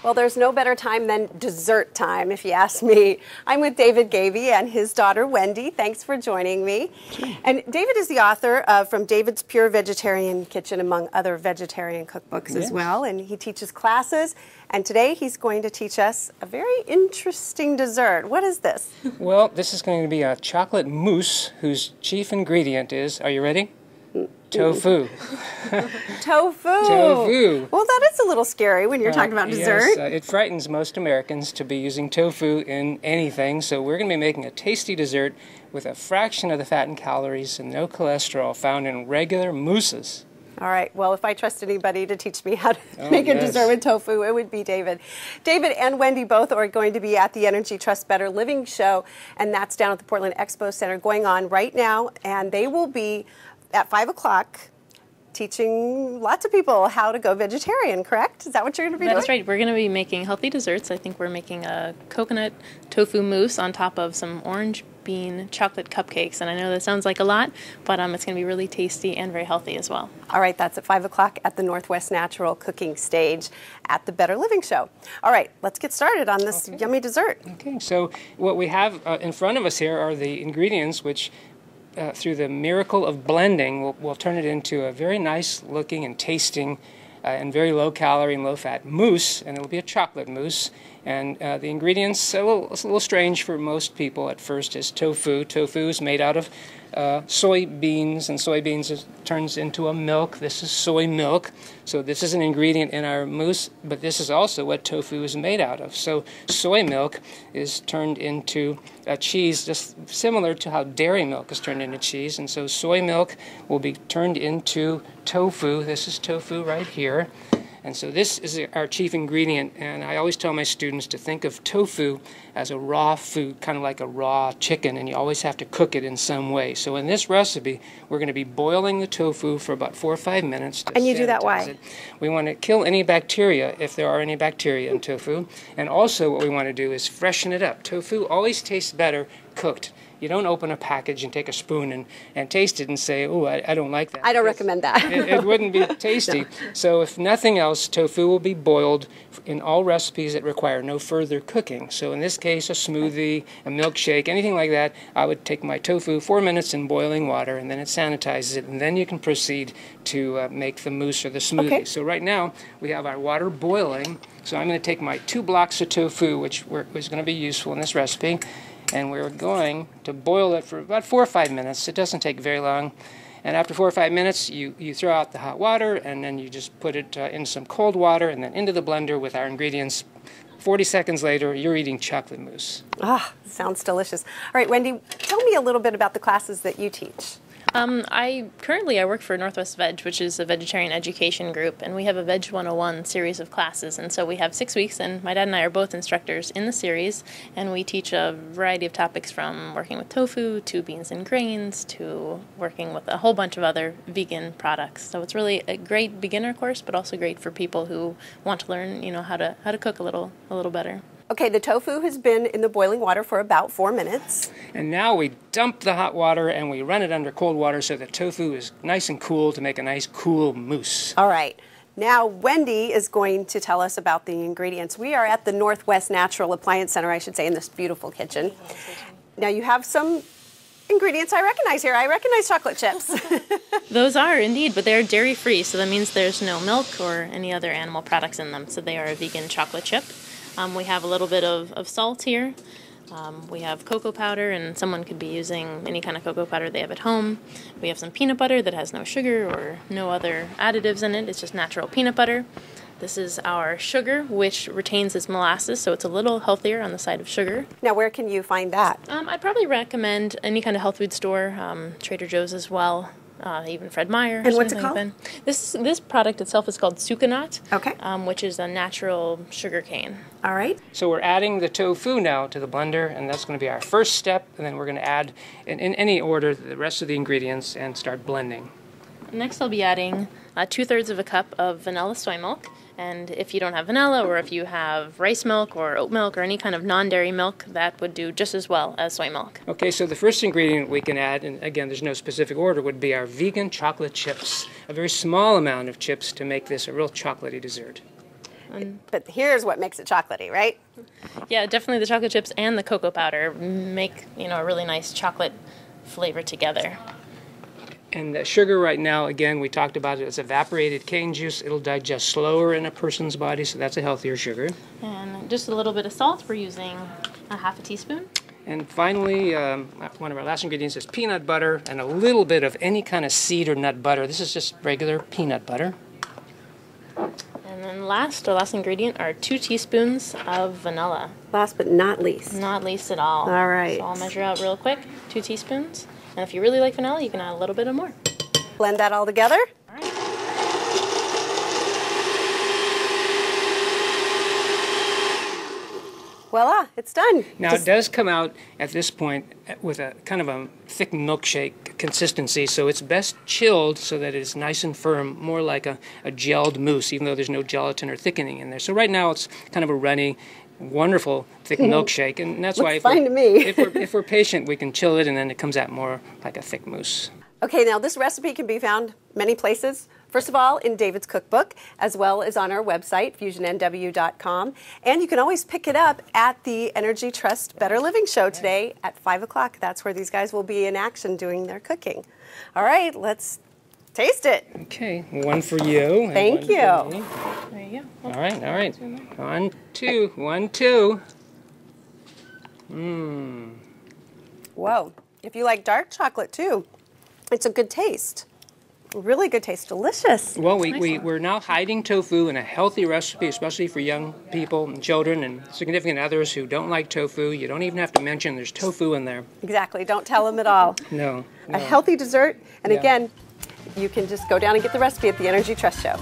Well, there's no better time than dessert time, if you ask me. I'm with David Gabbe and his daughter, Wendy. Thanks for joining me. Sure. And David is the author of From David's Pure Vegetarian Kitchen, among other vegetarian cookbooks as well. And he teaches classes. And today he's going to teach us a very interesting dessert. What is this? Well, this is going to be a chocolate mousse whose chief ingredient is, are you ready? Tofu. Tofu. Tofu. Well, that is a little scary when you're talking about dessert. Yes, it frightens most Americans to be using tofu in anything, so we're going to be making a tasty dessert with a fraction of the fat and calories and no cholesterol found in regular mousses. All right. Well, if I trust anybody to teach me how to make a dessert with tofu, it would be David. David and Wendy both are going to be at the Energy Trust Better Living show, and that's down at the Portland Expo Center going on right now, and they will be at 5 o'clock teaching lots of people how to go vegetarian, correct? Is that what you're going to be doing? That's right. We're going to be making healthy desserts. I think we're making a coconut tofu mousse on top of some orange bean chocolate cupcakes. And I know that sounds like a lot, but it's going to be really tasty and very healthy as well. All right, that's at 5 o'clock at the NW Natural Cooking Stage at the Better Living Show. All right, let's get started on this yummy dessert. Okay, so what we have in front of us here are the ingredients which through the miracle of blending, we'll turn it into a very nice looking and tasting and very low calorie and low fat mousse, and it'll be a chocolate mousse. And the ingredients, a little strange for most people at first, is tofu. Tofu is made out of soybeans, and soybeans turns into a milk. This is soy milk. So this is an ingredient in our mousse, but this is also what tofu is made out of. So soy milk is turned into a cheese, just similar to how dairy milk is turned into cheese. And so soy milk will be turned into tofu. This is tofu right here. And so this is our chief ingredient, and I always tell my students to think of tofu as a raw food, kind of like a raw chicken, and you always have to cook it in some way. So in this recipe, we're going to be boiling the tofu for about 4 or 5 minutes. And you do that why? We want to kill any bacteria, if there are any bacteria in tofu, and also what we want to do is freshen it up. Tofu always tastes better cooked. You don't open a package and take a spoon and taste it and say, oh, I don't like that. I don't recommend that. It wouldn't be tasty. No. So if nothing else, tofu will be boiled in all recipes that require no further cooking. So in this case, a smoothie, a milkshake, anything like that, I would take my tofu 4 minutes in boiling water, and then it sanitizes it, and then you can proceed to make the mousse or the smoothie. Okay. So right now, we have our water boiling. So I'm going to take my 2 blocks of tofu, which is going to be useful in this recipe, and we're going to boil it for about 4 or 5 minutes. It doesn't take very long. And after 4 or 5 minutes, you throw out the hot water, and then you just put it in some cold water and then into the blender with our ingredients. 40 seconds later, you're eating chocolate mousse. Ah, sounds delicious. All right, Wendy, tell me a little bit about the classes that you teach. Currently I work for Northwest Veg, which is a vegetarian education group, and we have a Veg 101 series of classes, and so we have 6 weeks, and my dad and I are both instructors in the series, and we teach a variety of topics from working with tofu to beans and grains to working with a whole bunch of other vegan products. So it's really a great beginner course, but also great for people who want to learn, how to cook a little better. Okay, the tofu has been in the boiling water for about 4 minutes. And now we dump the hot water and we run it under cold water so the tofu is nice and cool to make a nice cool mousse. All right. Now Wendy is going to tell us about the ingredients. We are at the NW Natural Appliance Center, I should say, in this beautiful kitchen. Now you have some ingredients I recognize here. I recognize chocolate chips. Those are indeed, but they're dairy-free, so that means there's no milk or any other animal products in them. So they are a vegan chocolate chip. We have a little bit of salt here. We have cocoa powder, and someone could be using any kind of cocoa powder they have at home. We have some peanut butter that has no sugar or no other additives in it. It's just natural peanut butter. This is our sugar, which retains its molasses, so it's a little healthier on the side of sugar. Now, where can you find that? I'd probably recommend any kind of health food store, Trader Joe's as well. Even Fred Meyer. And what's it called? Like this product itself is called Sucanat, okay. Which is a natural sugar cane. All right. So we're adding the tofu now to the blender, and that's going to be our first step, and then we're going to add, in any order, the rest of the ingredients and start blending. Next I'll be adding 2/3 of a cup of vanilla soy milk. And if you don't have vanilla, or if you have rice milk or oat milk or any kind of non-dairy milk, that would do just as well as soy milk. Okay, so the first ingredient we can add, and again, there's no specific order, would be our vegan chocolate chips. A very small amount of chips to make this a real chocolatey dessert. But here's what makes it chocolatey, right? Yeah, definitely the chocolate chips and the cocoa powder make, a really nice chocolate flavor together. And the sugar right now, again, we talked about it as evaporated cane juice. It'll digest slower in a person's body, so that's a healthier sugar. And just a little bit of salt. We're using a half a teaspoon. And finally, one of our last ingredients is peanut butter and a little bit of any kind of seed or nut butter. This is just regular peanut butter. And then our last ingredient are 2 teaspoons of vanilla. Last but not least. Not least at all. All right. So I'll measure out real quick, 2 teaspoons. And if you really like vanilla, you can add a little bit more. Blend that all together. All right. Voila, it's done. Now it does come out at this point with a kind of a thick milkshake consistency, so it's best chilled so that it's nice and firm, more like a gelled mousse, even though there's no gelatin or thickening in there. So right now it's kind of a runny, wonderful thick milkshake, and that's why fine to me. if we're patient, we can chill it, and then it comes out more like a thick mousse. Okay, now this recipe can be found many places. First of all, in David's cookbook, as well as on our website, fusionnw.com. And you can always pick it up at the Energy Trust Better Living Show today at 5 o'clock. That's where these guys will be in action doing their cooking. All right, let's taste it. Okay, one for you. Thank you. There you go. All right. 1, 2, 1, 2. Whoa, if you like dark chocolate too, it's a good taste. Really good taste, delicious. Well, we're now hiding tofu in a healthy recipe, especially for young people and children and significant others who don't like tofu. You don't even have to mention there's tofu in there. Exactly, don't tell them at all. No. A healthy dessert, and again, you can just go down and get the recipe at the Energy Trust Show.